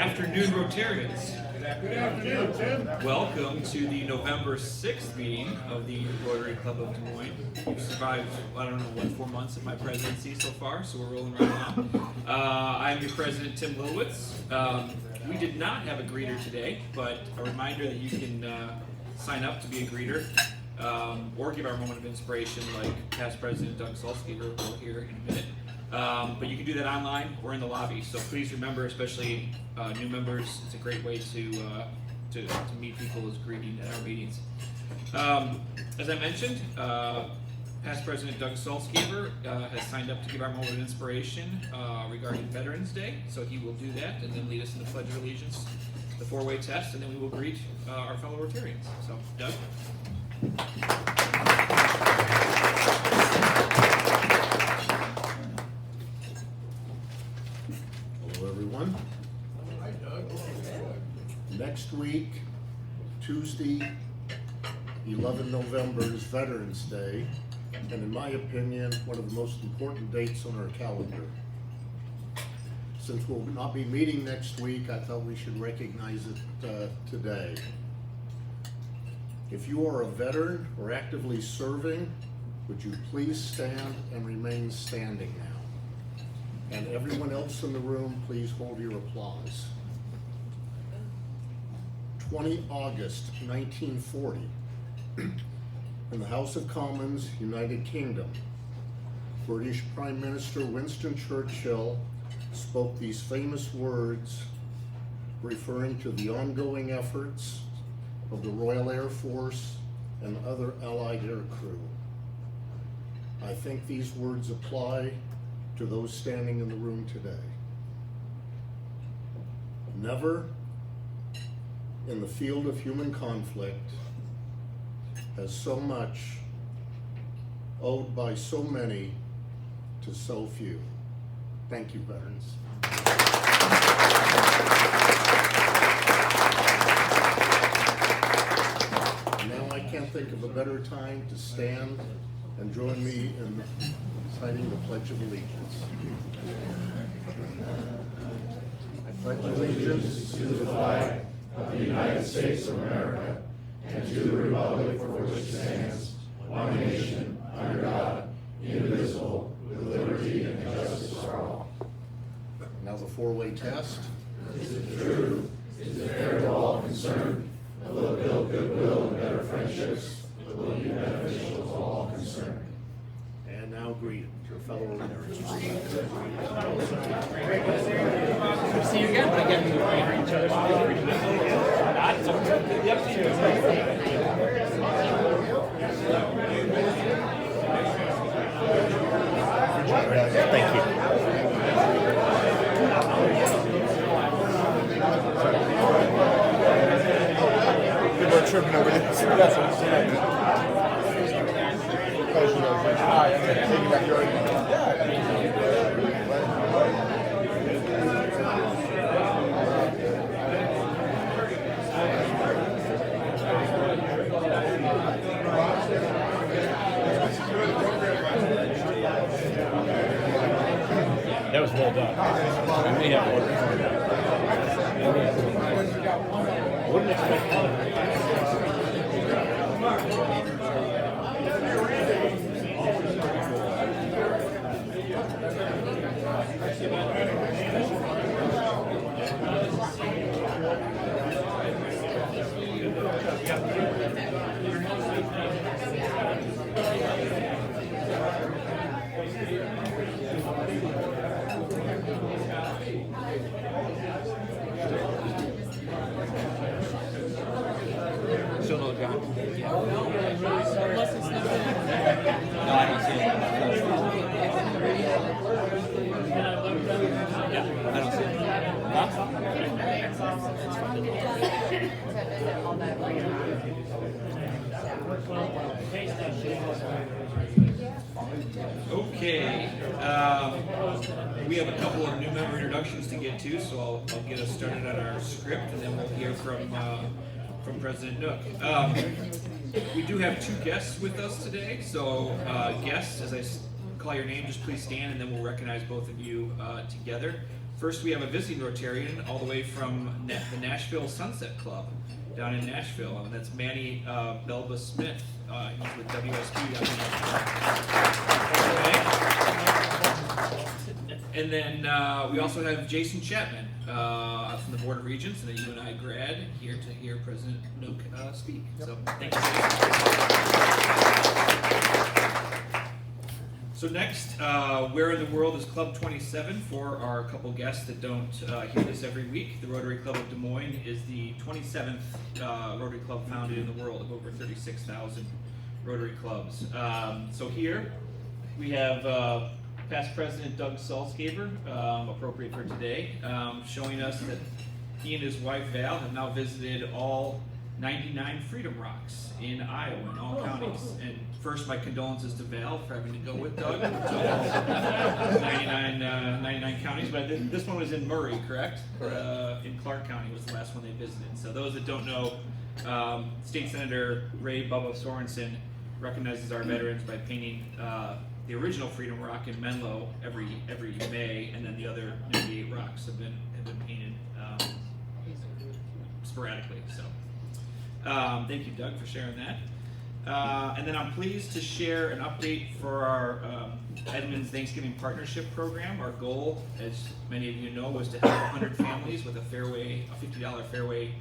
afternoon, Rotarians. Good afternoon, Tim. Welcome to the November 6th meeting of the Rotary Club of Des Moines. We've survived, 4 months of my presidency so far, so we're rolling right along. I'm your president, Tim Lilwitz. We did not have a greeter today, but a reminder that you can sign up to be a greeter or give our moment of inspiration like past President Doug Salzgeber will hear in a minute. But you can do that online or in the lobby. So please remember, especially new members, it's a great way to meet people as greeting at our meetings. As I mentioned, past President Doug Salzgeber has signed up to give our moment of inspiration regarding Veterans Day. So he will do that and then lead us in the Pledge of Allegiance, the four-way test, and then we will greet our fellow Rotarians. So, Doug. Hello, everyone. Hi, Doug. Next week, Tuesday, 11 November is Veterans Day, and in my opinion, one of the most important dates on our calendar. Since we'll not be meeting next week, I thought we should recognize it today. If you are a veteran or actively serving, would you please stand and remain standing now? And everyone else in the room, please hold your applause. 20 August 1940, in the House of Commons, United Kingdom, British Prime Minister Winston Churchill spoke these famous words referring to the ongoing efforts of the Royal Air Force and other Allied air crew. I think these words apply to those standing in the room today. Never in the field of human conflict has so much owed by so many to so few. Thank you, veterans. Now I can't think of a better time to stand and join me in reciting the Pledge of Allegiance. I pledge allegiance to the flag of the United States of America and to the republic for which it stands, one nation, under God, indivisible, with liberty and justice for all. Now the four-way test. Is it true? Is it fair to all concerned? Will it build goodwill and better friendships? Will it be beneficial to all concerned? And now greet your fellow Rotarians. See you again. I get to each other's Thank you. People are tripping over this. That's what I'm saying. That was well done. I may have ordered. Wouldn't expect Still no John. No, I don't see it. Yeah, I don't see it. Okay, we have a couple of new member introductions to get to, so I'll get us started on our script, and then we'll hear from President Nook. We do have two guests with us today, so guests, as I call your name, just please stand, and then we'll recognize both of you together. First, we have a visiting Rotarian all the way from the Nashville Sunset Club down in Nashville, and that's Manny Belba Smith. He's with WSP down in And then we also have Jason Chapman from the Board of Regents and a UNI grad here to hear President Nook speak. So thank you, Jason. So next, where in the world is Club 27? For our couple guests that don't hear this every week, the Rotary Club of Des Moines is the 27th Rotary Club founded in the world of over 36,000 Rotary clubs. So here we have past President Doug Salzgeber, appropriate for today, showing us that he and his wife Val have now visited all 99 Freedom Rocks in Iowa in all counties. And first, my condolences to Val for having to go with Doug to all 99 counties. But this one was in Murray, correct? In Clark County was the last one they visited. So those that don't know, State Senator Ray Bubba Sorensen recognizes our veterans by painting the original Freedom Rock in Menlo every May, and then the other 98 rocks have been painted sporadically. So thank you, Doug, for sharing that. And then I'm pleased to share an update for our Edmonds Thanksgiving Partnership Program. Our goal, as many of you know, was to help 100 families with a $50 Fairway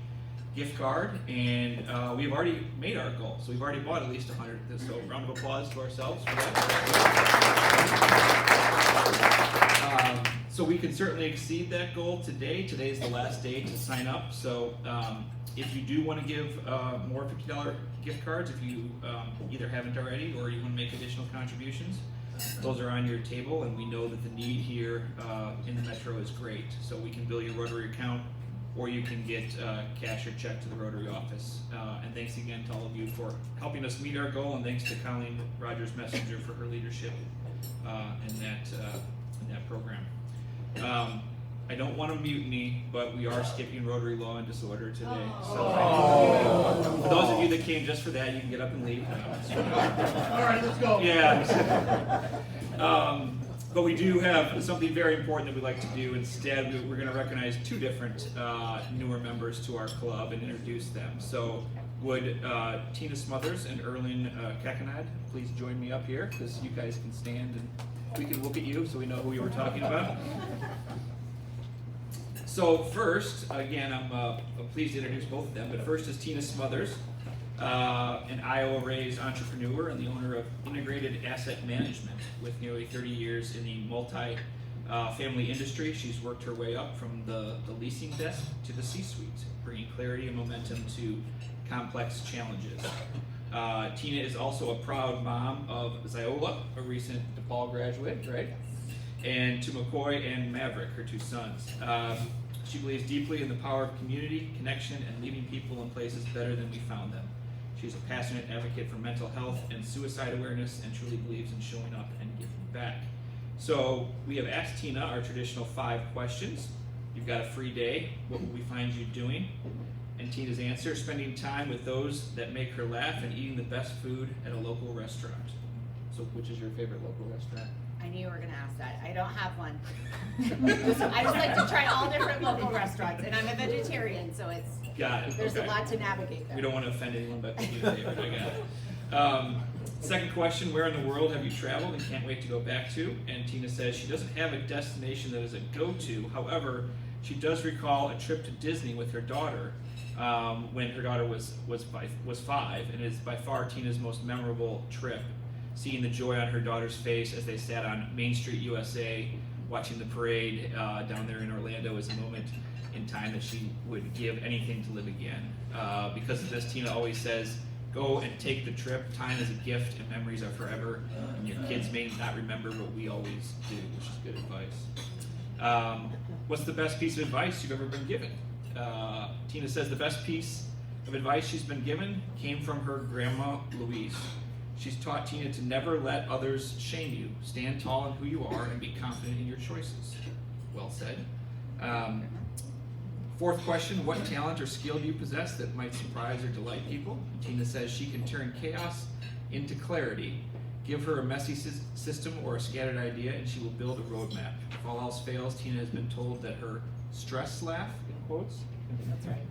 gift card, and we've already made our goal. So we've already bought at least 100. So round of applause to ourselves for that. So we can certainly exceed that goal today. Today is the last day to sign up. So if you do want to give more $50 gift cards, if you either haven't already or you want to make additional contributions, those are on your table, and we know that the need here in the Metro is great. So we can bill your Rotary account, or you can get cash or check to the Rotary office. And thanks again to all of you for helping us meet our goal, and thanks to Colleen Rogers-Messenger for her leadership in that program. I don't want to mutiny, but we are skipping Rotary Law and Disorder today. So for those of you that came just for that, you can get up and leave. All right, let's go. Yeah. But we do have something very important that we'd like to do. Instead, we're going to recognize two different newer members to our club and introduce them. So would Tina Smothers and Erlyn Kakanad please join me up here, because you guys can stand and we can look at you so we know who you were talking about. So first, again, I'm pleased to introduce both of them, but first is Tina Smothers, an Iowa-raised entrepreneur and the owner of Integrated Asset Management with nearly 30 years in the multi-family industry. She's worked her way up from the leasing desk to the C-suite, bringing clarity and momentum to complex challenges. Tina is also a proud mom of Ziola, a recent DePaul graduate, right? And to McCoy and Maverick, her two sons. She believes deeply in the power of community, connection, and leaving people in places better than we found them. She's a passionate advocate for mental health and suicide awareness, and truly believes in showing up and giving back. So we have asked Tina our traditional 5 questions. You've got a free day. What will we find you doing? And Tina's answer: spending time with those that make her laugh and eating the best food at a local restaurant. So which is your favorite local restaurant? I knew you were going to ask that. I don't have one. I just like to try all different local restaurants, and I'm a vegetarian, so it's Got it. there's Okay. a lot to navigate there. We don't want to offend anyone by picking a favorite. I got it. Second question: where in the world have you traveled and can't wait to go back to? And Tina says she doesn't have a destination that is a go-to. However, she does recall a trip to Disney with her daughter when her daughter was 5, and is by far Tina's most memorable trip. Seeing the joy on her daughter's face as they sat on Main Street, USA, watching the parade down there in Orlando is a moment in time that she would give anything to live again. Because of this, Tina always says, go and take the trip. Time is a gift and memories are forever. And your kids may not remember, but we always do, which is good advice. What's the best piece of advice you've ever been given? Tina says the best piece of advice she's been given came from her grandma, Louise. She's taught Tina to never let others shame you. Stand tall in who you are and be confident in your choices. Well said. Fourth question: what talent or skill do you possess that might surprise or delight people? Tina says she can turn chaos into clarity Give her a messy system or a scattered idea, and she will build a roadmap. If all else fails, Tina has been told that her stress laugh, in quotes,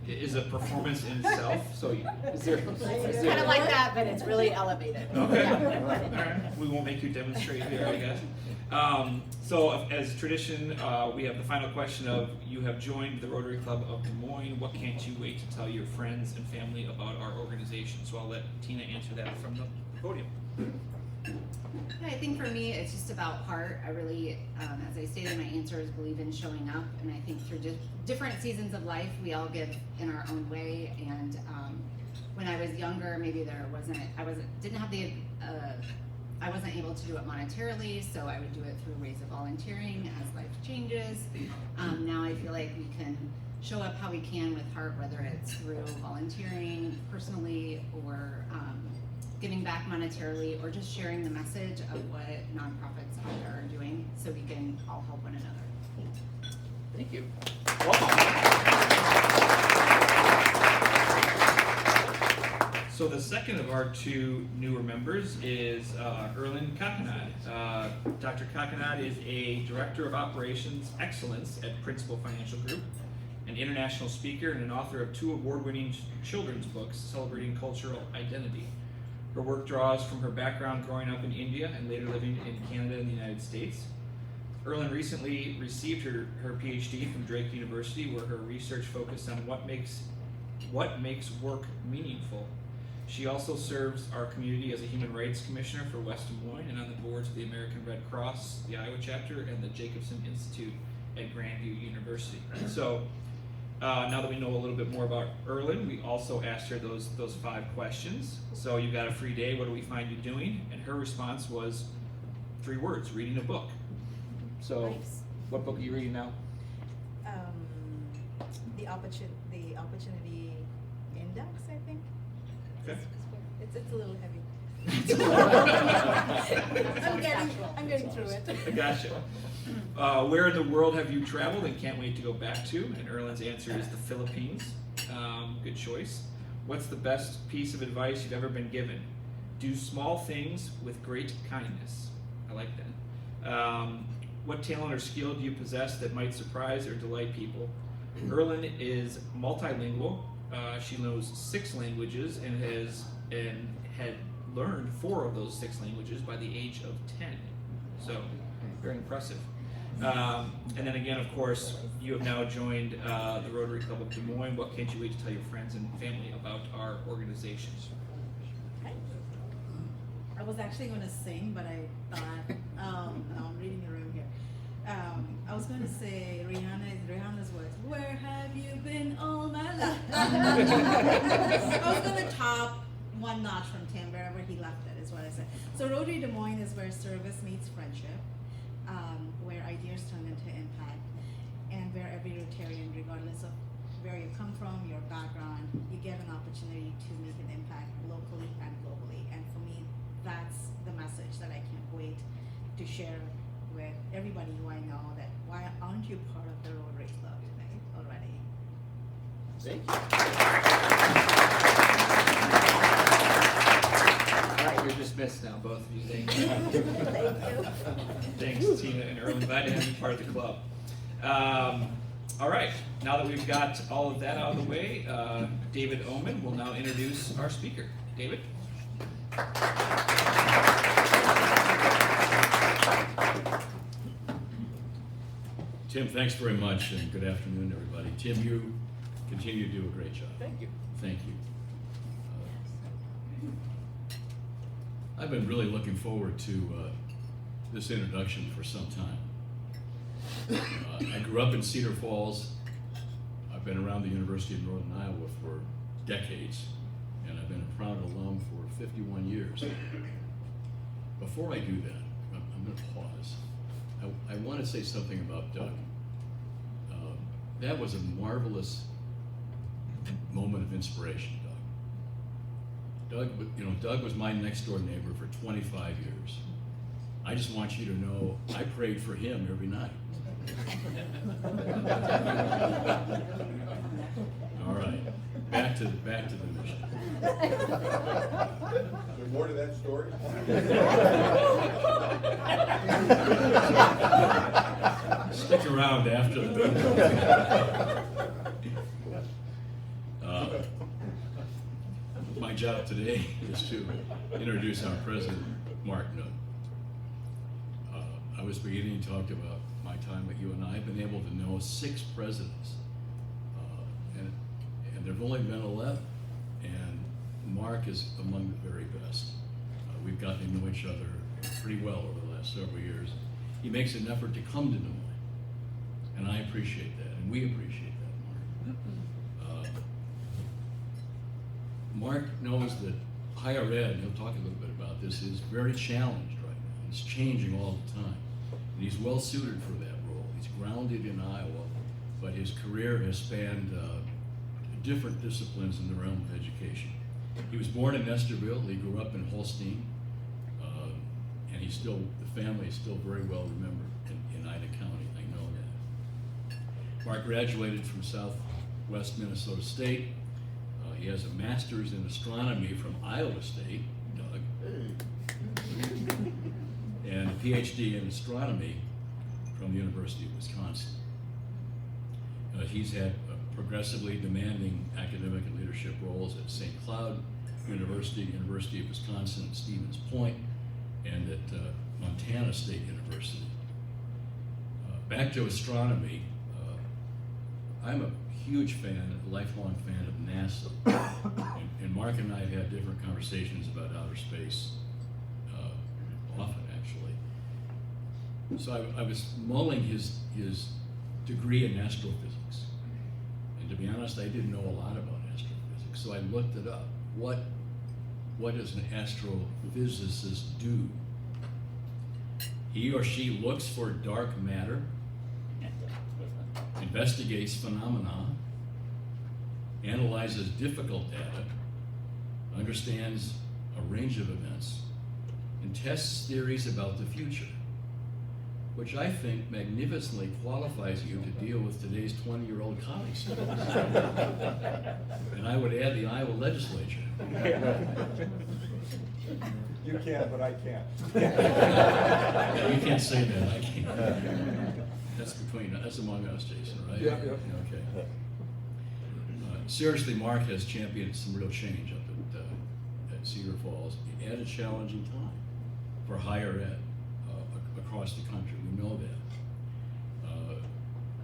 is a performance in itself. So, is there? It's kind of like that, but it's really elevated. Okay. Yeah. All right. We won't make you demonstrate here, I guess. So, as tradition, we have the final question of: you have joined the Rotary Club of Des Moines. What can't you wait to tell your friends and family about our organization? So, I'll let Tina answer that from the podium. I think for me, it's just about heart. I really, as I stated in my answers, believe in showing up, and I think through different seasons of life, we all give in our own way. And when I was younger, maybe I wasn't able to do it monetarily, so I would do it through ways of volunteering as life changes. Now I feel like we can show up how we can with heart, whether it's through volunteering personally or giving back monetarily, or just sharing the message of what nonprofits out there are doing so we can all help one another. Thank you. Welcome. So the second of our two newer members is Erlen Kakanad. Dr. Kakanad is a Director of Operations Excellence at Principal Financial Group, an international speaker, and an author of 2 award-winning children's books celebrating cultural identity. Her work draws from her background growing up in India and later living in Canada and the United States. Erlen recently received her PhD from Drake University, where her research focused on what makes work meaningful. She also serves our community as a Human Rights Commissioner for West Des Moines and on the boards of the American Red Cross, the Iowa chapter, and the Jacobson Institute at Grandview University. So now that we know a little bit more about Erlen, we also asked her those 5 questions. So you got a free day, what do we find you doing? And her response was 3 words: reading a book. So Nice. what book are you reading now? The opportunity index, I think. Okay. It's a little heavy. I'm getting through it. I gotcha. Where in the world have you traveled and can't wait to go back to? And Erlen's answer is the Philippines. Good choice. What's the best piece of advice you've ever been given? Do small things with great kindness. I like that. What talent or skill do you possess that might surprise or delight people? Erlen is multilingual. She knows 6 languages and had learned 4 of those 6 languages by the age of 10. So, very impressive. And then again, of course, you have now joined the Rotary Club of Des Moines. What can't you wait to tell your friends and family about our organization? I was actually going to sing, but I thought, no, I'm reading the room here. I was going to say Rihanna's words, "Where have you been all my life?" I was going to top one notch from Tim, wherever he left it, is what I said. So Rotary Des Moines is where service meets friendship, where ideas turn into impact, and where every Rotarian, regardless of where you come from, your background, you get an opportunity to make an impact locally and globally. And for me, that's the message that I can't wait to share with everybody who I know, that why aren't you part of the Rotary Club today already? Thank you. All right, you're dismissed now, both of you. Thank you. Thank you. Thanks, Tina and Erlen. Glad to have you part of the club. All right, now that we've got all of that out of the way, David Oman will now introduce our speaker. David? Tim, thanks very much, and good afternoon, everybody. Tim, you continue to do a great job. Thank you. Thank you. I've been really looking forward to this introduction for some time. I grew up in Cedar Falls. I've been around the University of Northern Iowa for decades, and I've been a proud alum for 51 years. Before I do that, I'm going to pause. I want to say something about Doug. That was a marvelous moment of inspiration, Doug. Doug was my next door neighbor for 25 years. I just want you to know I prayed for him every night. All right. back to the mission. Is there more to that story? Stick around after the video. My job today is to introduce our president, Mark Nook. I was beginning to talk about my time at UNI. I've been able to know 6 presidents, and there have only been 11, and Mark is among the very best. We've gotten to know each other pretty well over the last several years. He makes an effort to come to Des Moines, and I appreciate that, and we appreciate that, Mark. Mark knows that higher ed, and he'll talk a little bit about this, is very challenged right now. It's changing all the time, and he's well suited for that role. He's grounded in Iowa, but his career has spanned different disciplines in the realm of education. He was born in Nestorville. He grew up in Holstein, and the family is still very well remembered in Ida County. I know that. Mark graduated from Southwest Minnesota State. He has a master's in astronomy from Iowa State, Doug, and a PhD in astronomy from the University of Wisconsin. He's had progressively demanding academic and leadership roles at St. Cloud University, University of Wisconsin at Stevens Point, and at Montana State University. Back to astronomy, I'm a huge fan, a lifelong fan of NASA, and Mark and I have had different conversations about outer space, often actually. So I was mulling his degree in astrophysics, and to be honest, I didn't know a lot about astrophysics, so I looked it up. What does an astrophysicist do? He or she looks for dark matter, investigates phenomena, analyzes difficult data, understands a range of events, and tests theories about the future, which I think magnificently qualifies you to deal with today's 20-year-old college students. And I would add the Iowa legislature. You can, but I can't. You can't say that, I can't. That's among us, Jason, right? Yeah. Okay. Seriously, Mark has championed some real change up at Cedar Falls at a challenging time for higher ed across the country. We know that.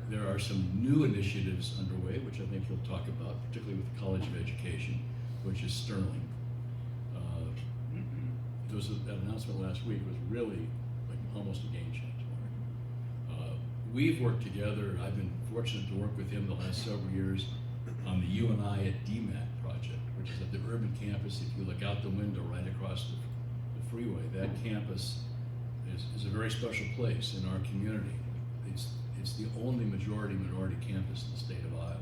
There are some new initiatives underway, which I think he'll talk about, particularly with the College of Education, which is Sterling. That announcement last week was really like almost a game changer. We've worked together. I've been fortunate to work with him the last several years on the UNI at DMAC project, which is at the urban campus. If you look out the window right across the freeway, that campus is a very special place in our community. It's the only majority-minority campus in the state of Iowa.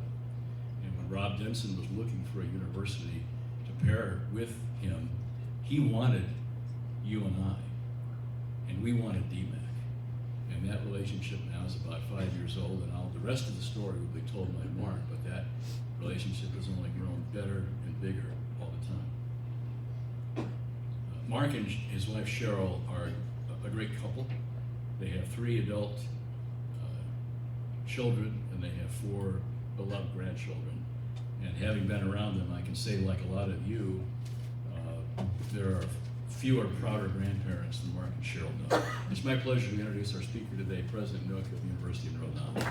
And when Rob Denson was looking for a university to pair with him, he wanted UNI, and we wanted DMAC. And that relationship now is about 5 years old, and the rest of the story will be told by Mark, but that relationship has only grown better and bigger all the time. Mark and his wife Cheryl are a great couple. They have 3 adult children, and they have 4 beloved grandchildren. And having been around them, I can say, like a lot of you, there are fewer, prouder grandparents than Mark and Cheryl know. It's my pleasure to introduce our speaker today, President Nook of the University of Rhode Island.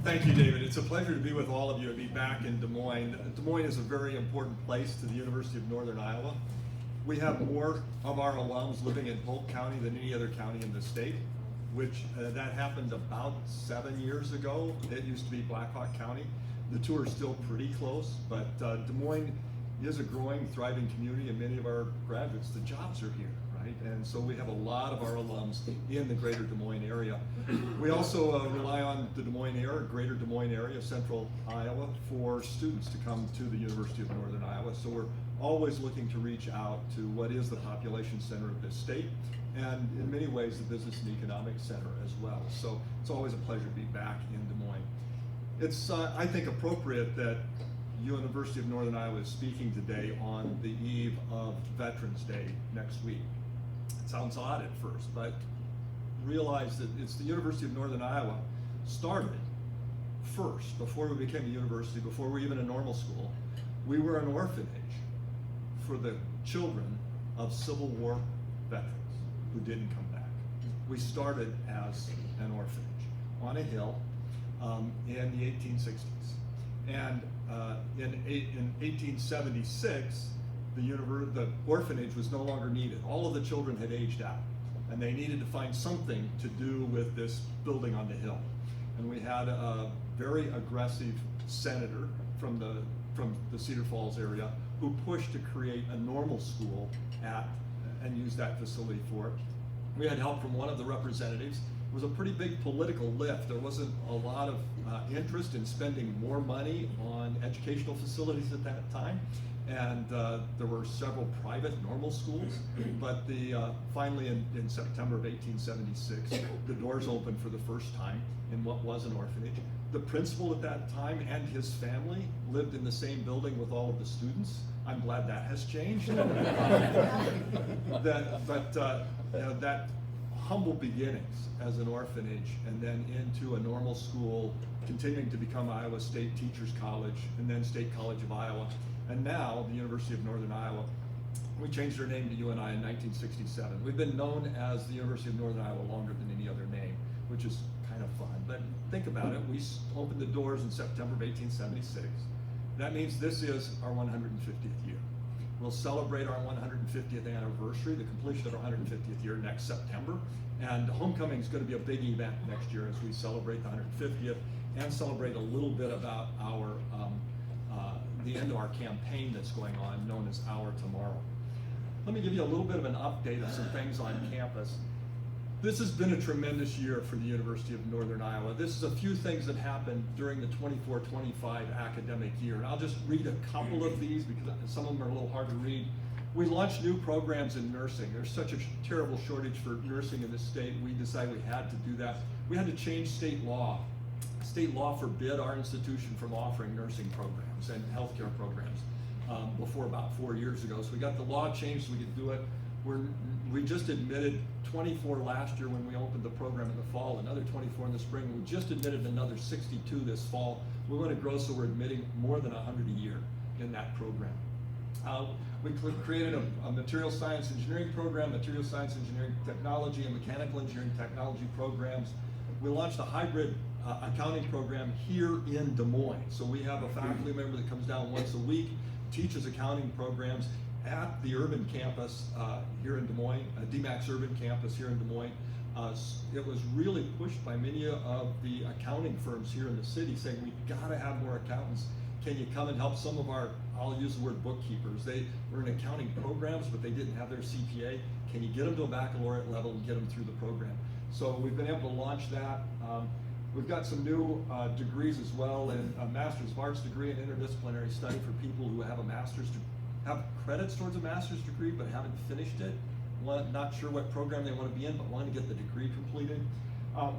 Thank you, David. It's a pleasure to be with all of you and be back in Des Moines. Des Moines is a very important place to the University of Northern Iowa. We have more of our alums living in Polk County than any other county in the state, which that happened about 7 years ago. It used to be Blackhawk County. The two are still pretty close, but Des Moines is a growing, thriving community, and many of our graduates, the jobs are here, right? And so we have a lot of our alums in the greater Des Moines area. We also rely on the Des Moines area, greater Des Moines area, central Iowa, for students to come to the University of Northern Iowa. So we're always looking to reach out to what is the population center of this state, and in many ways the business and economic center as well. So it's always a pleasure to be back in Des Moines. It's, I think, appropriate that University of Northern Iowa is speaking today on the eve of Veterans Day next week. It sounds odd at first, but realize that it's the University of Northern Iowa started first, before we became a university, before we were even a normal school. We were an orphanage for the children of Civil War veterans who didn't come back. We started as an orphanage on a hill in the 1860s. And in 1876, the orphanage was no longer needed. All of the children had aged out, and they needed to find something to do with this building on the hill. And we had a very aggressive senator from the Cedar Falls area who pushed to create a normal school and use that facility for it. We had help from one of the representatives. It was a pretty big political lift. There wasn't a lot of interest in spending more money on educational facilities at that time. And there were several private normal schools, but finally in September of 1876, the doors opened for the first time in what was an orphanage. The principal at that time and his family lived in the same building with all of the students. I'm glad that has changed. That humble beginnings as an orphanage, and then into a normal school, continuing to become Iowa State Teachers College, and then State College of Iowa, and now the University of Northern Iowa. We changed our name to UNI in 1967. We've been known as the University of Northern Iowa longer than any other name, which is kind of fun. But think about it, we opened the doors in September of 1876. That means this is our 150th year. We'll celebrate our 150th anniversary, the completion of our 150th year next September. And homecoming is going to be a big event next year as we celebrate the 150th and celebrate a little bit about our the end of our campaign that's going on, known as Our Tomorrow. Let me give you a little bit of an update of some things on campus. This has been a tremendous year for the University of Northern Iowa. This is a few things that happened during the 24-25 academic year. And I'll just read a couple of these because some of them are a little hard to read. We launched new programs in nursing. There's such a terrible shortage for nursing in this state. We decided we had to do that. We had to change state law. State law forbid our institution from offering nursing programs and healthcare programs before about 4 years ago. So we got the law changed so we could do it. We just admitted 24 last year when we opened the program in the fall, another 24 in the spring. We just admitted another 62 this fall. We want to grow, so we're admitting more than 100 a year in that program. We created a material science engineering program, material science engineering technology, and mechanical engineering technology programs. We launched a hybrid accounting program here in Des Moines. So we have a faculty member that comes down once a week, teaches accounting programs at the urban campus here in Des Moines, DMAC's urban campus here in Des Moines. It was really pushed by many of the accounting firms here in the city saying, we've got to have more accountants. Can you come and help some of our, I'll use the word bookkeepers. They were in accounting programs, but they didn't have their CPA. Can you get them to a baccalaureate level and get them through the program? So we've been able to launch that. We've got some new degrees as well, and a Master's of Arts degree in interdisciplinary study for people who have a master's, have credits towards a master's degree but haven't finished it. Not sure what program they want to be in, but want to get the degree completed.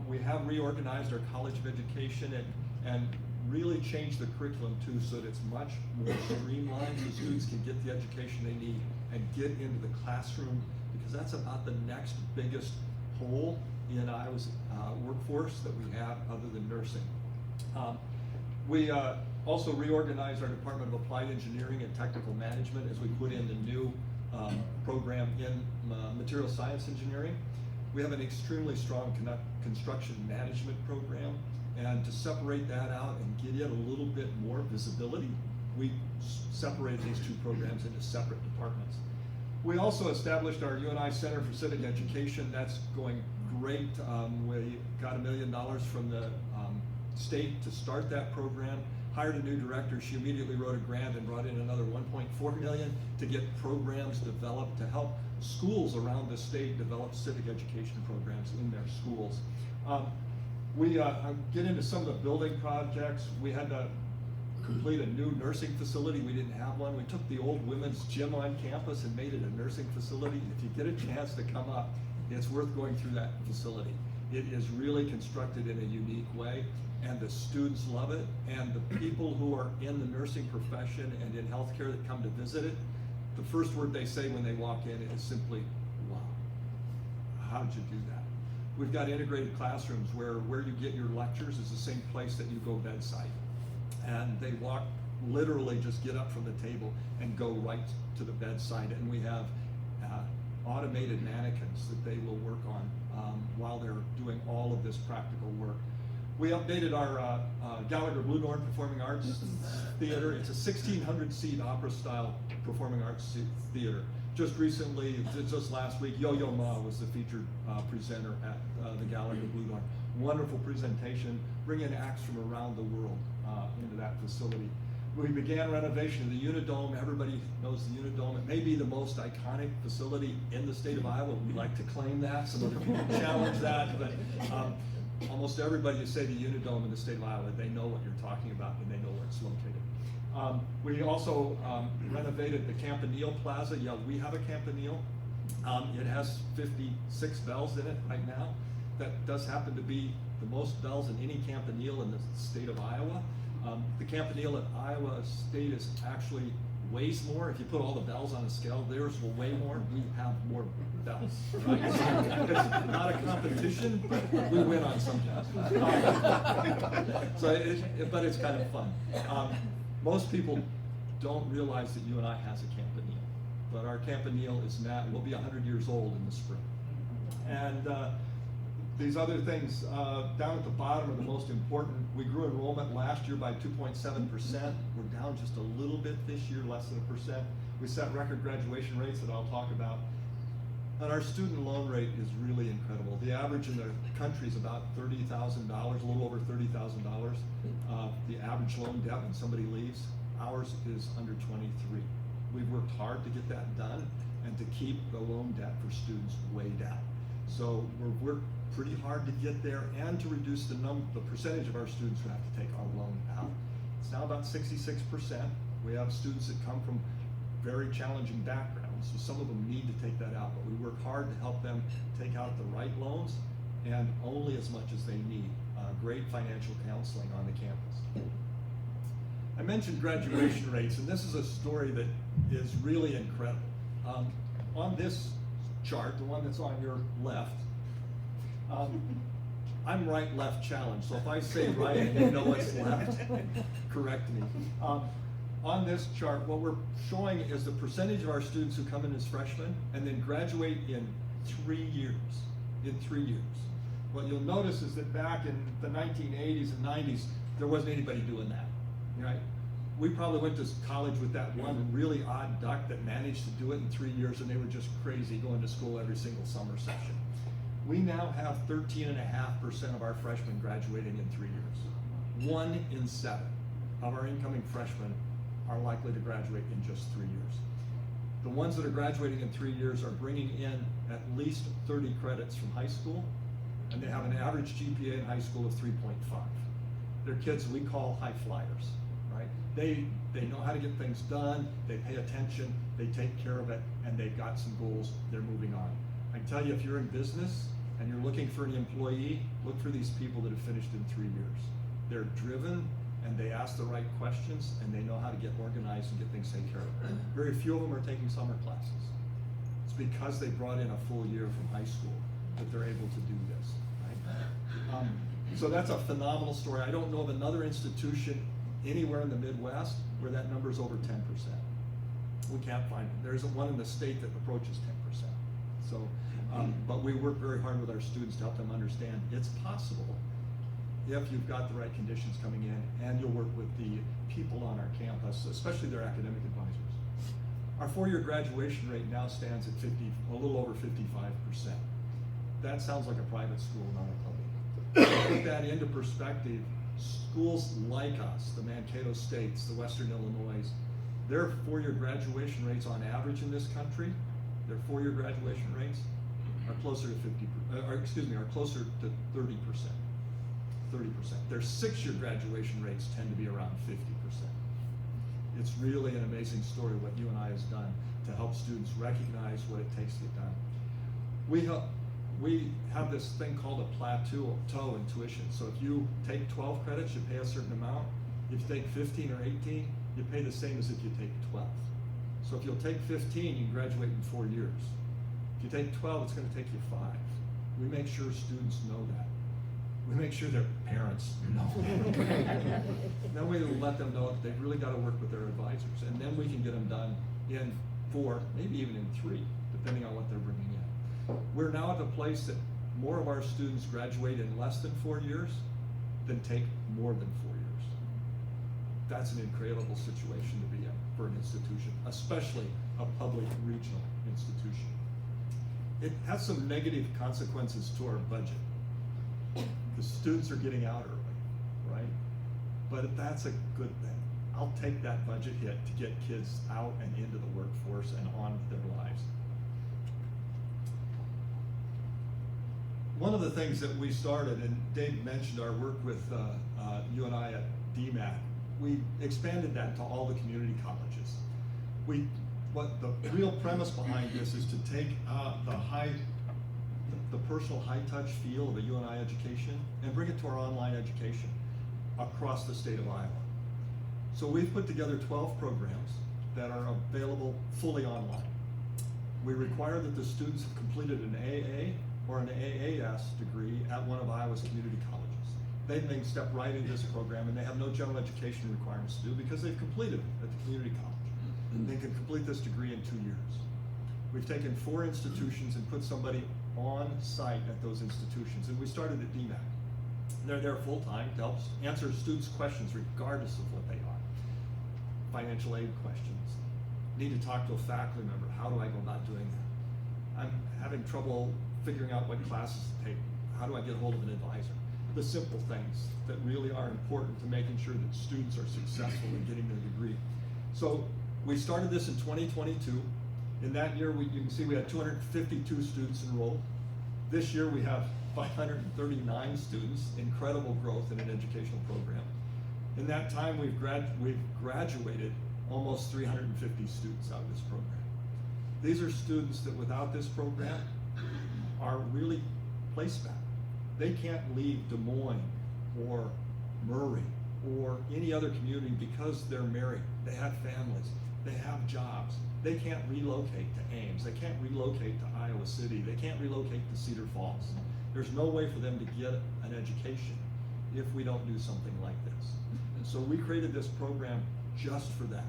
We have reorganized our College of Education and really changed the curriculum too, so that it's much more streamlined so students can get the education they need and get into the classroom, because that's about the next biggest hole in Iowa's workforce that we have other than nursing. We also reorganized our Department of Applied Engineering and Technical Management as we put in the new program in material science engineering. We have an extremely strong construction management program, and to separate that out and get it a little bit more visibility, we separated these two programs into separate departments. We also established our UNI Center for Civic Education. That's going great. We got $1 million from the state to start that program. Hired a new director. She immediately wrote a grant and brought in another $1.4 million to get programs developed to help schools around the state develop civic education programs in their schools. We get into some of the building projects. We had to complete a new nursing facility. We didn't have one. We took the old women's gym on campus and made it a nursing facility. If you get a chance to come up, it's worth going through that facility. It is really constructed in a unique way, and the students love it, and the people who are in the nursing profession and in healthcare that come to visit it, the first word they say when they walk in is simply, wow, how did you do that? We've got integrated classrooms where you get your lectures is the same place that you go bedside. And they walk, literally just get up from the table and go right to the bedside. And we have automated mannequins that they will work on while they're doing all of this practical work. We updated our Gallagher Blue Norn Performing Arts Theater. It's a 1,600-seat opera-style performing arts theater. Just recently, just last week, Yo-Yo Ma was the featured presenter at the Gallagher Blue Norn. Wonderful presentation, bringing acts from around the world into that facility. We began renovation of the Unidome. Everybody knows the Unidome. It may be the most iconic facility in the state of Iowa. We like to claim that. Some other people challenge that, but almost everybody you say the Unidome in the state of Iowa, they know what you're talking about and they know where it's located. We also renovated the Campanile Plaza. Yeah, we have a Campanile. It has 56 bells in it right now. That does happen to be the most bells in any Campanile in the state of Iowa. The Campanile at Iowa State is actually weighs more. If you put all the bells on a scale, theirs will weigh more. We have more bells. Right? It's not a competition, but we win on some tests. But it's kind of fun. Most people don't realize that UNI has a Campanile, but our Campanile is now, will be 100 years old in the spring. And these other things down at the bottom are the most important. We grew enrollment last year by 2.7%. We're down just a little bit this year, less than 1%. We set record graduation rates that I'll talk about. And our student loan rate is really incredible. The average in the country is about $30,000, a little over $30,000. The average loan debt when somebody leaves, ours is under 23. We've worked hard to get that done and to keep the loan debt for students way down. So we're worked pretty hard to get there and to reduce the percentage of our students who have to take our loan out. It's now about 66%. We have students that come from very challenging backgrounds, so some of them need to take that out, but we work hard to help them take out the right loans and only as much as they need. Great financial counseling on the campus. I mentioned graduation rates, and this is a story that is really incredible. On this chart, the one that's on your left, I'm right, left challenged, so if I say right and you know what's left, correct me. On this chart, what we're showing is the percentage of our students who come in as freshmen and then graduate in 3 years. In 3 years. What you'll notice is that back in the 1980s and 90s, there wasn't anybody doing that, right? We probably went to college with that one really odd duck that managed to do it in 3 years, and they were just crazy going to school every single summer session. We now have 13.5% of our freshmen graduating in 3 years. 1 in 7 of our incoming freshmen are likely to graduate in just 3 years. The ones that are graduating in 3 years are bringing in at least 30 credits from high school, and they have an average GPA in high school of 3.5. They're kids we call high flyers, right? They know how to get things done, they pay attention, they take care of it, and they've got some goals, they're moving on. I can tell you, if you're in business and you're looking for an employee, look for these people that have finished in 3 years. They're driven, and they ask the right questions, and they know how to get organized and get things taken care of. Very few of them are taking summer classes. It's because they brought in a full year from high school that they're able to do this, right? So that's a phenomenal story. I don't know of another institution anywhere in the Midwest where that number is over 10%. We can't find it. There isn't one in the state that approaches 10%. So, but we work very hard with our students to help them understand it's possible if you've got the right conditions coming in, and you'll work with the people on our campus, especially their academic advisors. Our 4-year graduation rate now stands at a little over 55%. That sounds like a private school, not a public. To put that into perspective, schools like us, the Mankato States, the Western Illinois, their 4-year graduation rates on average in this country, their 4-year graduation rates are closer to are closer to 30%. 30%. Their 6-year graduation rates tend to be around 50%. It's really an amazing story what UNI has done to help students recognize what it takes to get done. We have this thing called a plateau in tuition. So if you take 12 credits, you pay a certain amount. If you take 15 or 18, you pay the same as if you take 12. So if you'll take 15, you can graduate in 4 years. If you take 12, it's going to take you 5. We make sure students know that. We make sure their parents know that. Then we let them know that they've really got to work with their advisors, and then we can get them done in 4, maybe even in 3, depending on what they're bringing in. We're now at the place that more of our students graduate in less than 4 years than take more than 4 years. That's an incredible situation to be in for an institution, especially a public regional institution. It has some negative consequences to our budget. The students are getting out early, right? But that's a good thing. I'll take that budget hit to get kids out and into the workforce and on with their lives. One of the things that we started, and Dave mentioned our work with UNI at DMAC, we expanded that to all the community colleges. What the real premise behind this is to take the personal high-touch feel of a UNI education and bring it to our online education across the state of Iowa. So we've put together 12 programs that are available fully online. We require that the students have completed an AA or an AAS degree at one of Iowa's community colleges. They can step right into this program, and they have no general education requirements to do because they've completed it at the community college. They can complete this degree in 2 years. We've taken 4 institutions and put somebody on site at those institutions, and we started at DMAC. They're there full-time to help answer students' questions regardless of what they are. Financial aid questions. Need to talk to a faculty member. How do I go about doing that? I'm having trouble figuring out what classes to take. How do I get a hold of an advisor? The simple things that really are important to making sure that students are successful in getting their degree. So we started this in 2022. In that year, you can see we had 252 students enrolled. This year we have 539 students, incredible growth in an educational program. In that time, we've graduated almost 350 students out of this program. These are students that without this program are really placed back. They can't leave Des Moines or Murray or any other community because they're married, they have families, they have jobs. They can't relocate to Ames, they can't relocate to Iowa City, they can't relocate to Cedar Falls. There's no way for them to get an education if we don't do something like this. And so we created this program just for that.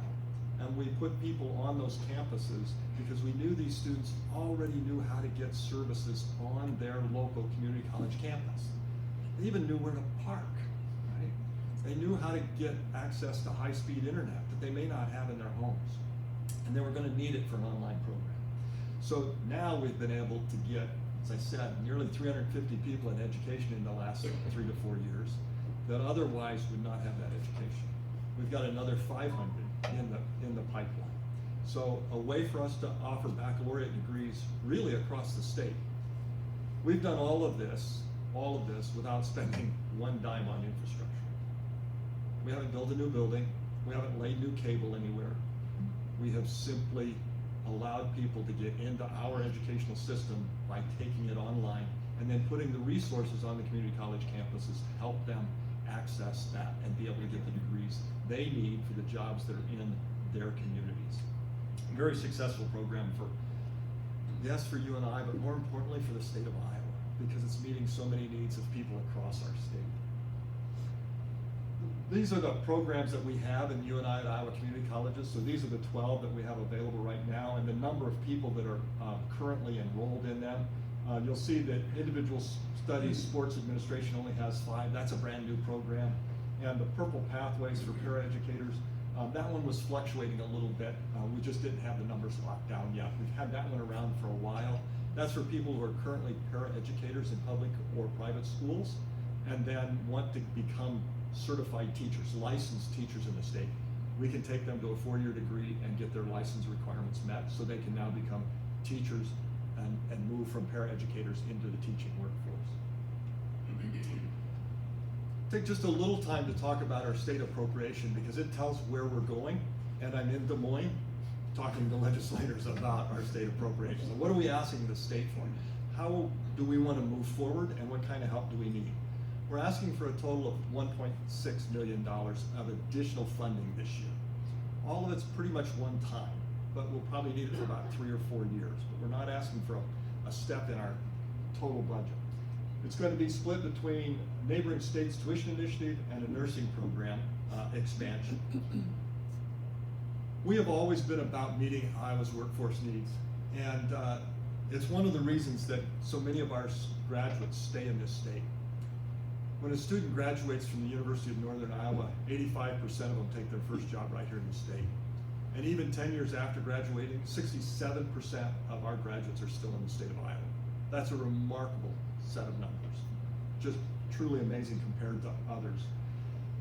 And we put people on those campuses because we knew these students already knew how to get services on their local community college campus. They even knew where to park, right? They knew how to get access to high-speed internet that they may not have in their homes. And they were going to need it for an online program. So now we've been able to get, as I said, nearly 350 people in education in the last 3 to 4 years that otherwise would not have that education. We've got another 500 in the pipeline. So a way for us to offer baccalaureate degrees really across the state. We've done all of this without spending one dime on infrastructure. We haven't built a new building. We haven't laid new cable anywhere. We have simply allowed people to get into our educational system by taking it online and then putting the resources on the community college campuses to help them access that and be able to get the degrees they need for the jobs that are in their communities. A very successful program for UNI, but more importantly for the state of Iowa, because it's meeting so many needs of people across our state. These are the programs that we have in UNI at Iowa Community Colleges. So these are the 12 that we have available right now, and the number of people that are currently enrolled in them. You'll see that Individual Studies Sports Administration only has 5. That's a brand new program. And the Purple Pathways for paraeducators, that one was fluctuating a little bit. We just didn't have the numbers locked down yet. We've had that one around for a while. That's for people who are currently paraeducators in public or private schools and then want to become certified teachers, licensed teachers in the state. We can take them to a 4-year degree and get their license requirements met so they can now become teachers and move from paraeducators into the teaching workforce. Take just a little time to talk about our state appropriation because it tells where we're going and I'm in Des Moines talking to legislators about our state appropriations. And what are we asking the state for? How do we want to move forward, and what kind of help do we need? We're asking for a total of $1.6 million of additional funding this year. All of it's pretty much one time, but we'll probably need it for about 3 or 4 years. But we're not asking for a step in our total budget. It's going to be split between neighboring states' tuition initiative and a nursing program expansion. We have always been about meeting Iowa's workforce needs, and it's one of the reasons that so many of our graduates stay in this state. When a student graduates from the University of Northern Iowa, 85% of them take their first job right here in the state. And even 10 years after graduating, 67% of our graduates are still in the state of Iowa. That's a remarkable set of numbers. Just truly amazing compared to others.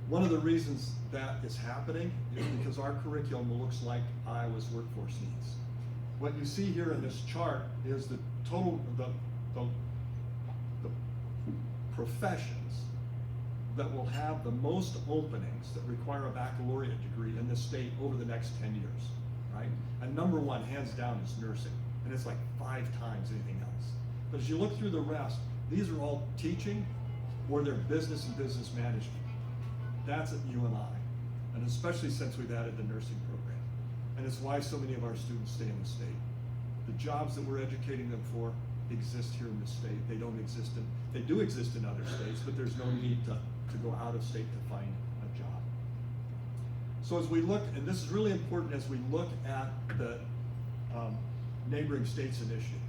One of the reasons that is happening is because our curriculum looks like Iowa's workforce needs. What you see here in this chart is the total, the professions that will have the most openings that require a baccalaureate degree in this state over the next 10 years, right? And number one, hands down, is nursing, and it's like 5 times anything else. But as you look through the rest, these are all teaching, or they're business and business management. That's at UNI, and especially since we've added the nursing program. And it's why so many of our students stay in the state. The jobs that we're educating them for exist here in the state. They don't exist in, they do exist in other states, but there's no need to go out of state to find a job. So as we look, and this is really important as we look at the neighboring states initiative.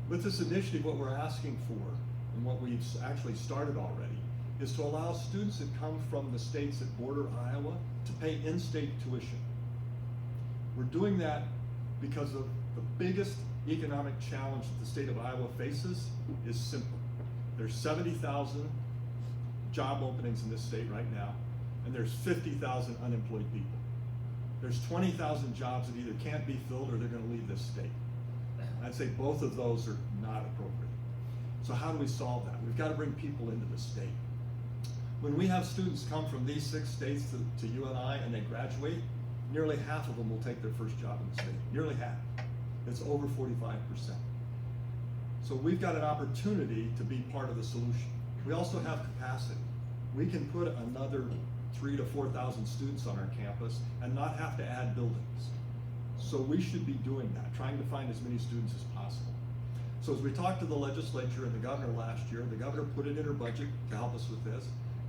With this initiative, what we're asking for, and what we've actually started already, is to allow students that come from the states that border Iowa to pay in-state tuition. We're doing that because of the biggest economic challenge that the state of Iowa faces is simple. There's 70,000 job openings in this state right now, and there's 50,000 unemployed people. There's 20,000 jobs that either can't be filled or they're going to leave this state. I'd say both of those are not appropriate. So how do we solve that? We've got to bring people into the state. When we have students come from these 6 states to UNI and they graduate, nearly half of them will take their first job in the state. Nearly half. It's over 45%. So we've got an opportunity to be part of the solution. We also have capacity. We can put another 3,000 to 4,000 students on our campus and not have to add buildings. So we should be doing that, trying to find as many students as possible. So as we talked to the legislature and the governor last year, the governor put it in her budget to help us with this.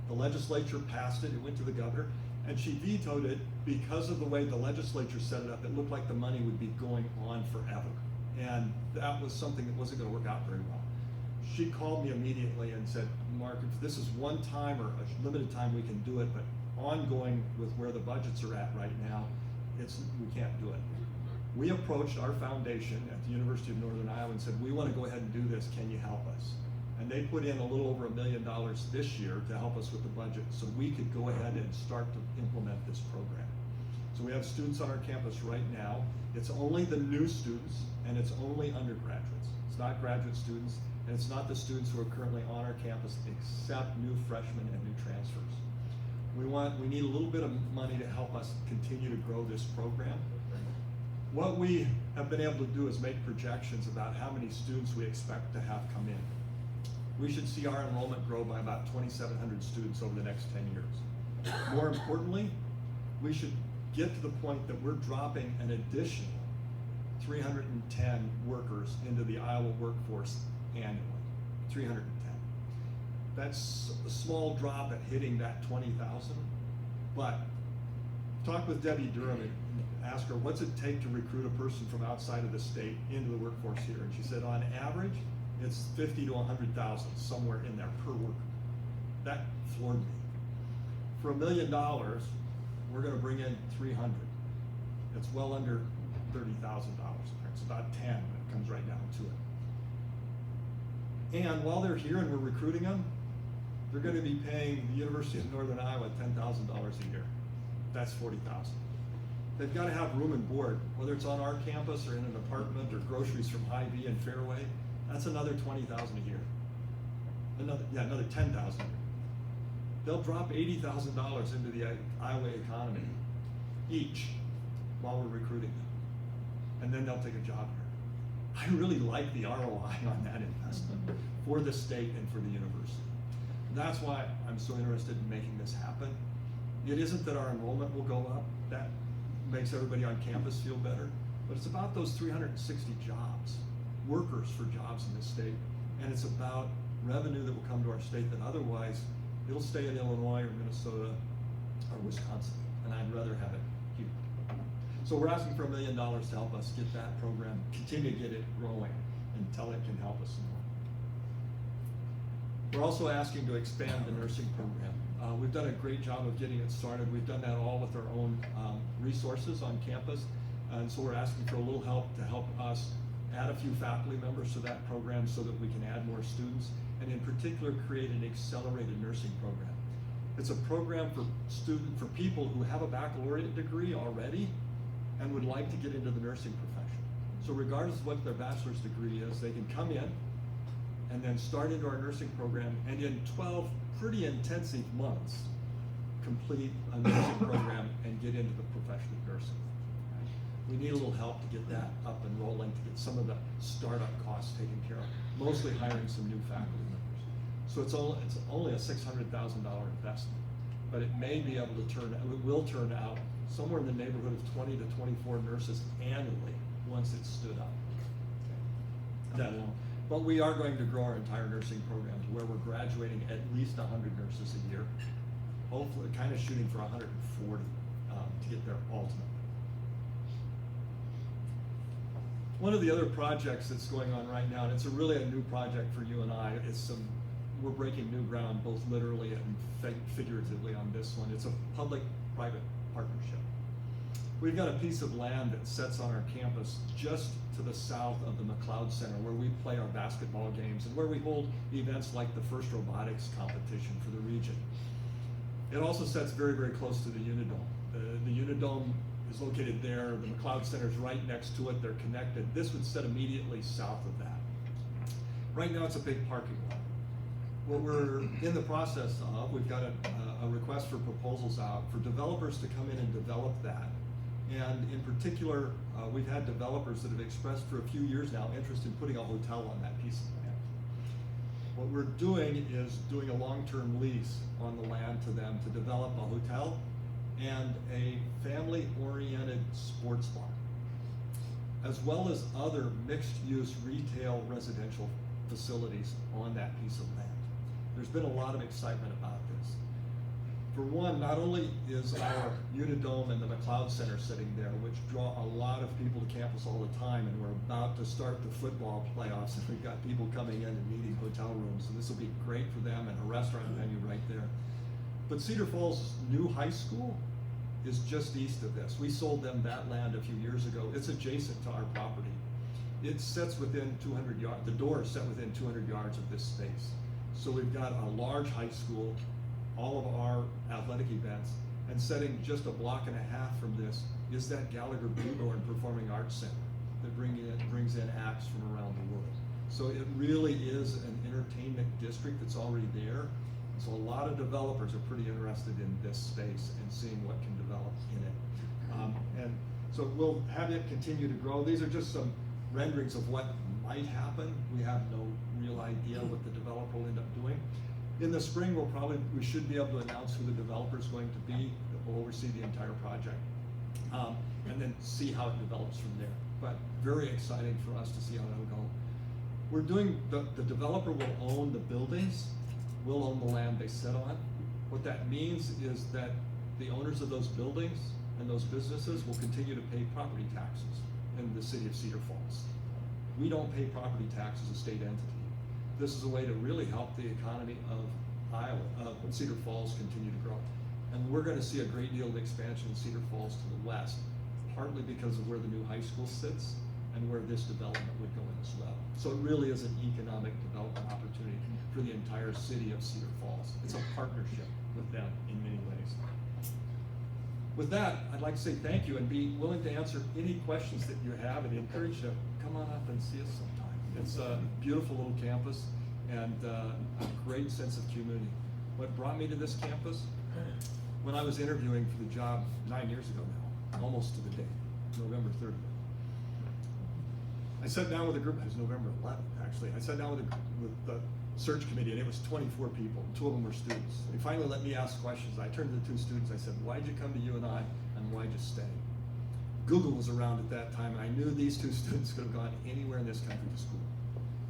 The legislature passed it, it went to the governor, and she vetoed it because of the way the legislature set it up. It looked like the money would be going on forever. And that was something that wasn't going to work out very well. She called me immediately and said, Mark, if this is one time or a limited time, we can do it, but ongoing with where the budgets are at right now, we can't do it. We approached our foundation at the University of Northern Iowa and said, we want to go ahead and do this, can you help us? And they put in a little over $1 million this year to help us with the budget so we could go ahead and start to implement this program. So we have students on our campus right now. It's only the new students and it's only undergraduates. It's not graduate students, and it's not the students who are currently on our campus except new freshmen and new transfers. We need a little bit of money to help us continue to grow this program. What we have been able to do is make projections about how many students we expect to have come in. We should see our enrollment grow by about 2,700 students over the next 10 years. More importantly, we should get to the point that we're dropping an additional 310 workers into the Iowa workforce annually. 310. That's a small drop at hitting that 20,000, but talk with Debbie Durham and ask her, what's it take to recruit a person from outside of the state into the workforce here? And she said, on average, it's 50 to 100,000, somewhere in there per worker. That floored me. For $1 million, we're going to bring in 300. It's well under $30,000. It's about 10 when it comes right down to it. And while they're here and we're recruiting them, they're going to be paying the University of Northern Iowa $10,000 a year. That's $40,000. They've got to have room and board, whether it's on our campus or in an apartment or groceries from Hy-Vee and Fairway. That's another $20,000 a year. Another $10,000. They'll drop $80,000 into the Iowa economy each. while we're recruiting them. And then they'll take a job here. I really like the ROI on that investment for the state and for the university. That's why I'm so interested in making this happen. It isn't that our enrollment will go up, that makes everybody on campus feel better, but it's about those 360 jobs, workers for jobs in this state, and it's about revenue that will come to our state that otherwise it'll stay in Illinois or Minnesota or Wisconsin, and I'd rather have it here. So we're asking for $1 million to help us get that program, continue to get it growing until it can help us more. We're also asking to expand the nursing program. We've done a great job of getting it started. We've done that all with our own resources on campus, and so we're asking for a little help to help us add a few faculty members to that program so that we can add more students, and in particular create an accelerated nursing program. It's a program for people who have a baccalaureate degree already and would like to get into the nursing profession. So regardless of what their bachelor's degree is, they can come in and then start into our nursing program, and in 12 pretty intensive months, complete a nursing program and get into the profession of nursing. We need a little help to get that up and rolling, to get some of the startup costs taken care of, mostly hiring some new faculty members. So it's only a $600,000 investment, but it may be able to it will turn out somewhere in the neighborhood of 20 to 24 nurses annually once it's stood up. That long. But we are going to grow our entire nursing program to where we're graduating at least 100 nurses a year, hopefully kind of shooting for 140 to get there ultimately. One of the other projects that's going on right now, and it's really a new project for you and I, we're breaking new ground both literally and figuratively on this one. It's a public-private partnership. We've got a piece of land that sits on our campus just to the south of the McLeod Center, where we play our basketball games and where we hold events like the first robotics competition for the region. It also sits very, very close to the Unidome. The Unidome is located there. The McLeod Center is right next to it. They're connected. This would sit immediately south of that. Right now, it's a big parking lot. What we're in the process of, we've got a request for proposals out for developers to come in and develop that. And in particular, we've had developers that have expressed for a few years now interest in putting a hotel on that piece of land. What we're doing is doing a long-term lease on the land to them to develop a hotel and a family-oriented sports bar, as well as other mixed-use retail residential facilities on that piece of land. There's been a lot of excitement about this. For one, not only is our Unidome and the McLeod Center sitting there, which draw a lot of people to campus all the time, and we're about to start the football playoffs, and we've got people coming in and needing hotel rooms, so this will be great for them, and a restaurant venue right there. But Cedar Falls' new high school is just east of this. We sold them that land a few years ago. It's adjacent to our property. It sits within 200 yards, the door is set within 200 yards of this space. So we've got a large high school, all of our athletic events, and setting just a block and a half from this is that Gallagher Bluedorn Performing Arts Center that brings in acts from around the world. So it really is an entertainment district that's already there. So a lot of developers are pretty interested in this space and seeing what can develop in it. And so we'll have it continue to grow. These are just some renderings of what might happen. We have no real idea what the developer will end up doing. In the spring, we should be able to announce who the developer is going to be that will oversee the entire project, and then see how it develops from there. But very exciting for us to see how that'll go. We're doing, the developer will own the buildings, will own the land they sit on. What that means is that the owners of those buildings and those businesses will continue to pay property taxes in the city of Cedar Falls. We don't pay property tax as a state entity. This is a way to really help the economy of Cedar Falls continue to grow. And we're going to see a great deal of expansion in Cedar Falls to the west, partly because of where the new high school sits and where this development would go in as well. So it really is an economic development opportunity for the entire city of Cedar Falls. It's a partnership with them in many ways. With that, I'd like to say thank you and be willing to answer any questions that you have, and encourage you to come on up and see us sometime. It's a beautiful little campus and a great sense of community. What brought me to this campus, when I was interviewing for the job 9 years ago now, almost to the day, November 30th. I sat down with a group, it was November 11th, actually. I sat down with the search committee, and it was 24 people. 2 of them were students. They finally let me ask questions. I turned to the 2 students, I said, why'd you come to UNI, and why'd you stay? Google was around at that time, and I knew these 2 students could have gone anywhere in this country to school.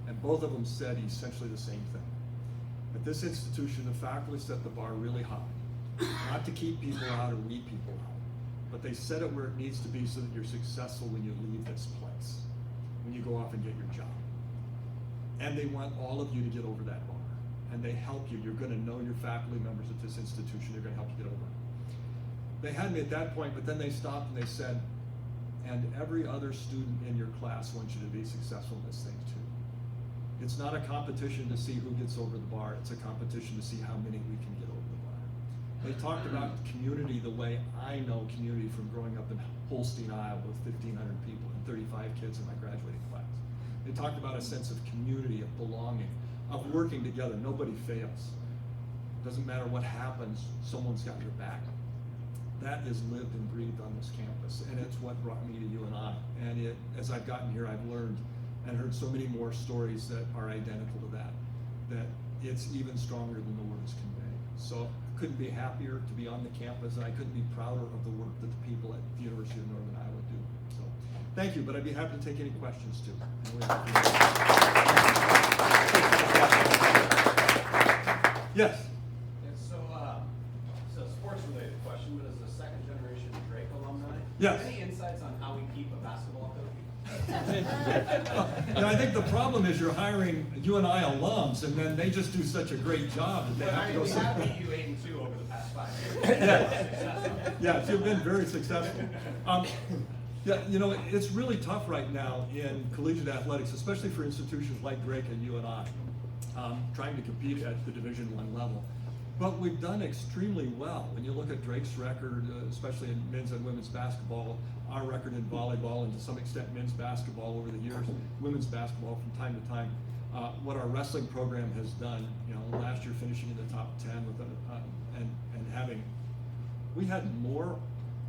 And both of them said essentially the same thing. At this institution, the faculty set the bar really high. Not to keep people out or weed people out, but they set it where it needs to be so that you're successful when you leave this place, when you go off and get your job. And they want all of you to get over that bar. And they help you. You're gonna know your faculty members at this institution. They're gonna help you get over it. They had me at that point, but then they stopped and they said, and every other student in your class wants you to be successful in this thing too. It's not a competition to see who gets over the bar. It's a competition to see how many we can get over the bar. They talked about community the way I know community from growing up in Holstein, Iowa with 1,500 people and 35 kids in my graduating class. They talked about a sense of community, of belonging, of working together. Nobody fails. Doesn't matter what happens, someone's got your back. That is lived and breathed on this campus, and it's what brought me to UNI. And as I've gotten here, I've learned and heard so many more stories that are identical to that it's even stronger than the words convey. So I couldn't be happier to be on the campus, and I couldn't be prouder of the work that the people at the University of Northern Iowa do. So thank you, but I'd be happy to take any questions too. Yes? So sports related question, but as a second generation Drake alumni, Yes. any insights on how we keep a basketball coach? And I think the problem is you're hiring UNI alums, and then they just do such a great job that they But have to go. we have beat you 8-2 over the past 5 years. Yeah, you've been very successful. Yeah, you know, it's really tough right now in collegiate athletics, especially for institutions like Drake and UNI, trying to compete at the Division I level. But we've done extremely well. When you look at Drake's record, especially in men's and women's basketball, our record in volleyball, and to some extent men's basketball over the years, women's basketball from time to time, what our wrestling program has done, you know, last year finishing in the top 10 with and having, we had more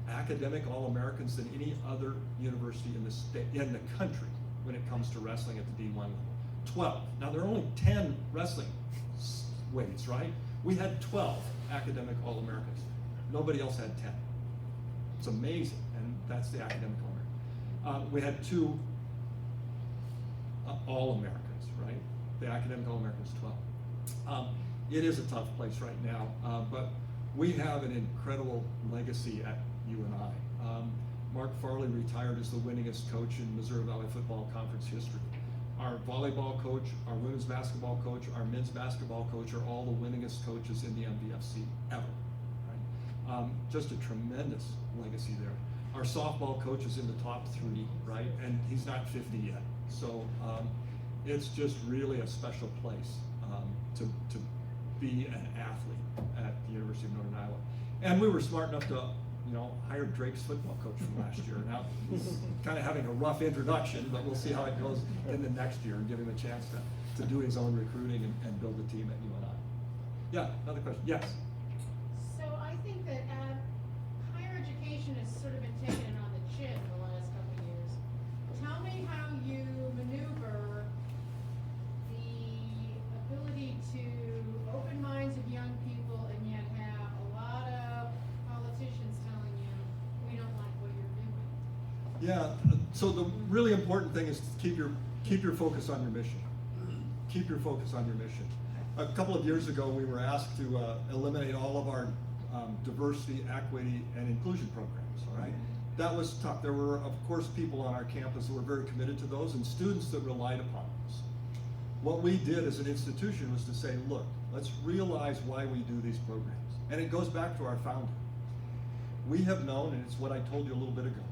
academic All-Americans than any other university in the state, in the country, when it comes to wrestling at the D1 level. 12. Now there are only 10 wrestling weights, right? We had 12 academic All-Americans. Nobody else had 10. It's amazing, and that's the academic All-American. We had 2 All-Americans, right? The academic All-Americans, 12. It is a tough place right now, but we have an incredible legacy at UNI. Mark Farley retired as the winningest coach in Missouri Valley Football Conference history. Our volleyball coach, our women's basketball coach, our men's basketball coach are all the winningest coaches in the MVFC ever. Right? Just a tremendous legacy there. Our softball coach is in the top 3, right? And he's not 50 yet. So it's just really a special place to be an athlete at the University of Northern Iowa. And we were smart enough to, you know, hire Drake's football coach from last year. Now he's kind of having a rough introduction, but we'll see how it goes in the next year and give him a chance to do his own recruiting and build a team at UNI. Yeah, another question. Yes. So I think that higher education has sort of been taken on the chin the last couple of years. Tell me how you maneuver the ability to open minds of young people and yet have a lot of politicians telling you, we don't like what you're doing. Yeah. So the really important thing is to keep your focus on your mission. Keep your focus on your mission. A couple of years ago, we were asked to eliminate all of our diversity, equity, and inclusion programs. All right, that was tough. There were, of course, people on our campus who were very committed to those, and students that relied upon those. What we did as an institution was to say, look, let's realize why we do these programs, and it goes back to our founder. We have known, and it's what I told you a little bit ago.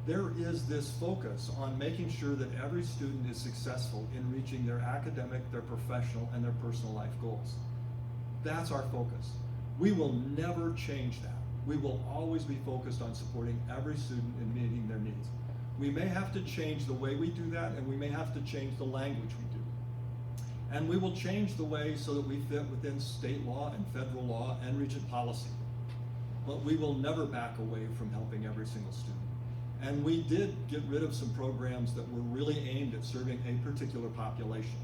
There is this focus on making sure that every student is successful in reaching their academic, their professional, and their personal life goals. That's our focus. We will never change that. We will always be focused on supporting every student in meeting their needs. We may have to change the way we do that, and we may have to change the language we do. And we will change the way so that we fit within state law and federal law and region policy. But we will never back away from helping every single student. And we did get rid of some programs that were really aimed at serving a particular population.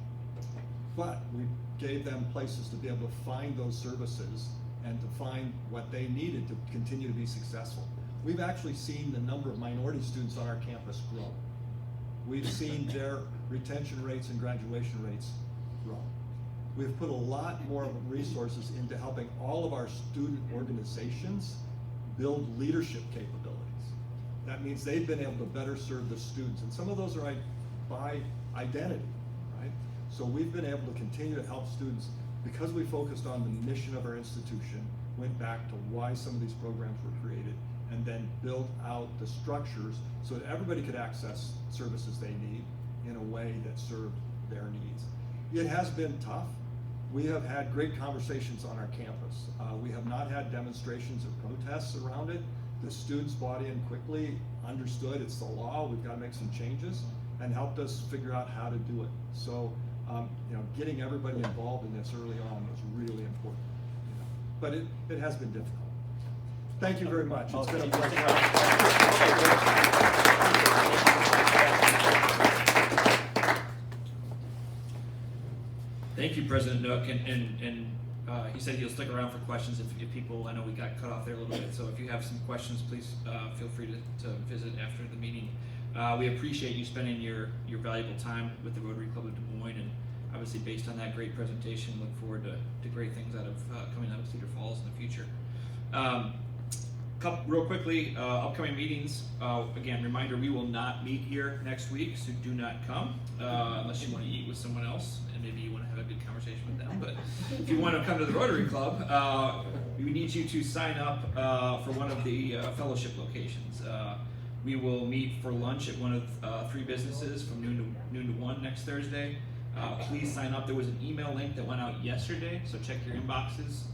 But we gave them places to be able to find those services and to find what they needed to continue to be successful. We've actually seen the number of minority students on our campus grow. We've seen their retention rates and graduation rates grow. We've put a lot more resources into helping all of our student organizations build leadership capabilities. That means they've been able to better serve the students, and some of those are by identity, right? So we've been able to continue to help students because we focused on the mission of our institution, went back to why some of these programs were created, and then built out the structures so that everybody could access services they need in a way that served their needs. It has been tough. We have had great conversations on our campus. We have not had demonstrations or protests around it. The students bought in quickly, understood it's the law, we've got to make some changes, and helped us figure out how to do it. So, getting everybody involved in this early on was really important. But it has been difficult. Thank you very much. It's been a pleasure. Thank you, President Nook, and he said he'll stick around for questions if people, I know we got cut off there a little bit, so if you have some questions, please feel free to visit after the meeting. We appreciate you spending your valuable time with the Rotary Club of Des Moines, and obviously based on that great presentation, look forward to great things coming out of Cedar Falls in the future. Real quickly, upcoming meetings. Again, reminder, we will not meet here next week, so do not come unless you want to eat with someone else and maybe you want to have a good conversation with them. But if you want to come to the Rotary Club, we need you to sign up for one of the fellowship locations. We will meet for lunch at one of 3 businesses from noon to 1 next Thursday. Please sign up. There was an email link that went out yesterday, so check your inboxes.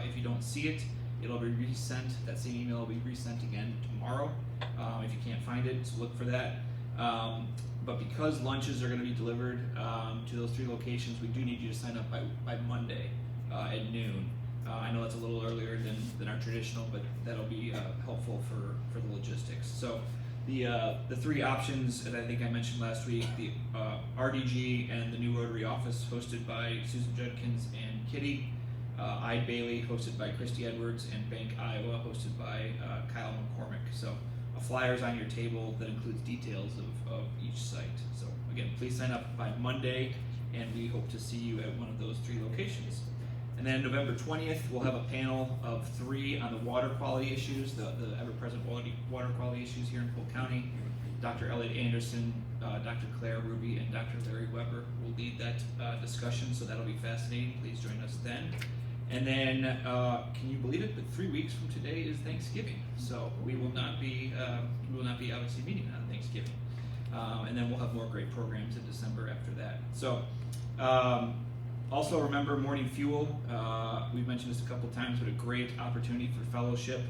If you don't see it, it'll be resent. That same email will be resent again tomorrow. If you can't find it, so look for that. But because lunches are going to be delivered to those 3 locations, we do need you to sign up by Monday at noon. I know that's a little earlier than our traditional, but that'll be helpful for the logistics. So the 3 options that I think I mentioned last week, the RDG and the new Rotary office hosted by Susan Judkins and Kitty, Ide Bailey hosted by Christy Edwards, and Bank Iowa hosted by Kyle McCormick. So a flyer's on your table that includes details of each site. So again, please sign up by Monday, and we hope to see you at one of those 3 locations. And then November 20th, we'll have a panel of 3 on the water quality issues, the ever-present water quality issues here in Polk County. Dr. Elliot Anderson, Dr. Claire Ruby, and Dr. Larry Weber will lead that discussion, so that'll be fascinating. Please join us then. And then, can you believe it? But 3 weeks from today is Thanksgiving, so we will not be obviously meeting on Thanksgiving. And then we'll have more great programs in December after that. So. Also remember Morning Fuel. We've mentioned this a couple times, but a great opportunity for fellowship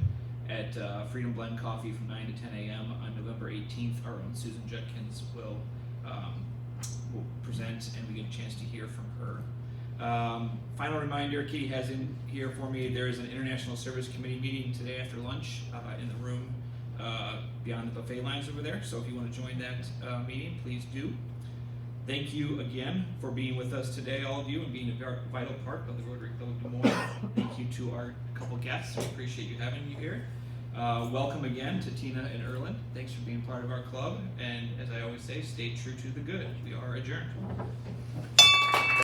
at Freedom Blend Coffee from 9 to 10 a.m. on November 18th. Our own Susan Judkins will present, and we get a chance to hear from her. Final reminder, Kitty has in here for me, there is an International Service Committee meeting today after lunch in the room beyond the buffet lines over there. So if you want to join that meeting, please do. Thank you again for being with us today, all of you, and being a vital part of the Rotary Club of Des Moines. Thank you to our couple guests. We appreciate you having you here. Welcome again to Tina and Erland. Thanks for being part of our club. And as I always say, stay true to the good. We are adjourned.